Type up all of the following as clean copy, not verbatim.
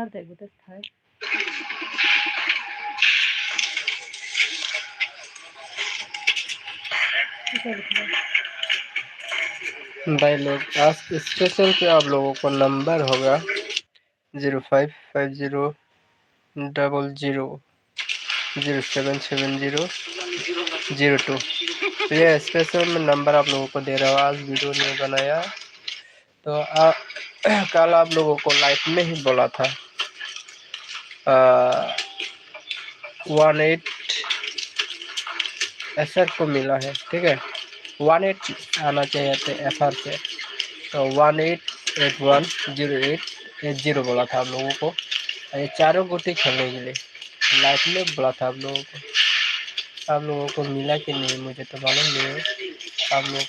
थार देखो तो थार भाई लोग आज स्पेशल पे आप लोगों को नंबर होगा 055000077002। तो ये स्पेशल में नंबर आप लोगों को दे रहा हूँ। आज वीडियो नहीं बनाया तो कल आप लोगों को लाइव में ही बोला था 18 एसआर को मिला है, ठीक है। 18 आना चाहिए थे एसआर से, तो 18810880 बोला था आप लोगों को। ये चारों गोटी खेलने के लिए लाइफ में बोला था आप लोगों को। आप लोगों को मिला कि नहीं मुझे तो मालूम नहीं है। आप लोग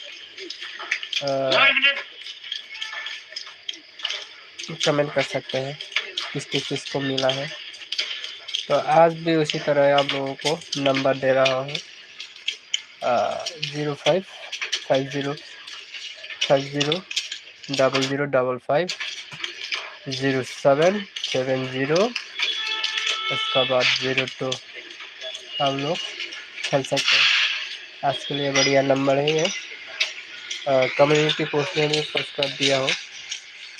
कमेंट कर सकते हैं किसको मिला है। तो आज भी उसी तरह आप लोगों को नंबर दे रहा हूँ 055000550770, उसका बाद 02। आप लोग खेल सकते हैं। आज के लिए बढ़िया नंबर है ये। कम्युनिटी पोस्ट में भी पोस्ट कर दिया हो,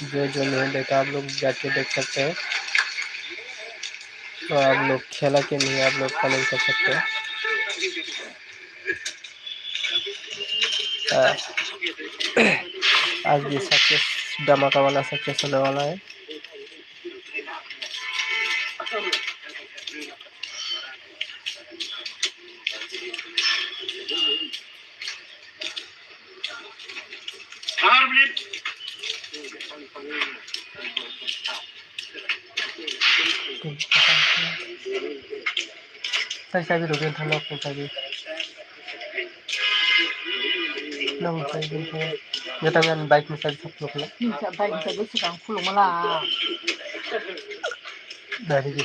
जो नहीं देखा आप लोग जाके देख सकते हैं। तो आप लोग खेला कि नहीं आप लोग कमेंट कर सकते हैं। आज भी सक्सेस धमाका वाला सक्सेस होने वाला है। पैसा भी रुके था लोग, पैसा भी जब मैं बाइक में सब लोग बाइक में गुस्सा काम फुल मला दादी जी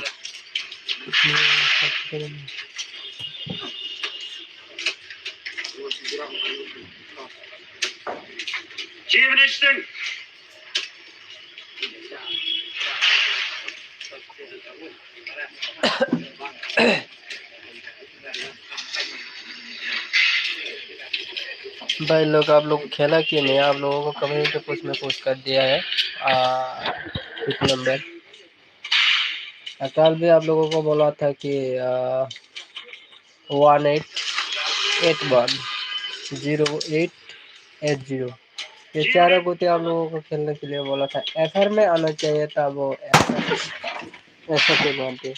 भाई लोग आप लोग खेला कि नहीं आप लोगों को कम्युनिटी पोस्ट में पोस्ट कर दिया है एक नंबर। कल भी आप लोगों को बोला था कि 18810880 ये चारों गोते आप लोगों को खेलने के लिए बोला था। एफआर में आना चाहिए था, वो ऐसा के मानते।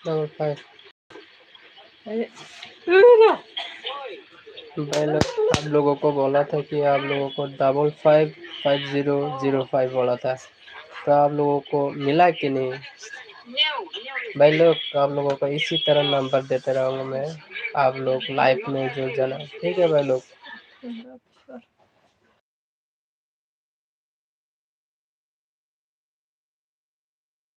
डबल 5 अरे भाई लोग आप लोगों को बोला था कि आप लोगों को 555005 बोला था, तो आप लोगों को मिला कि नहीं? भाई लोग आप लोगों को इसी तरह नंबर देते रहूँगा मैं, आप लोग लाइफ में जुड़ जाना, ठीक है भाई लोग।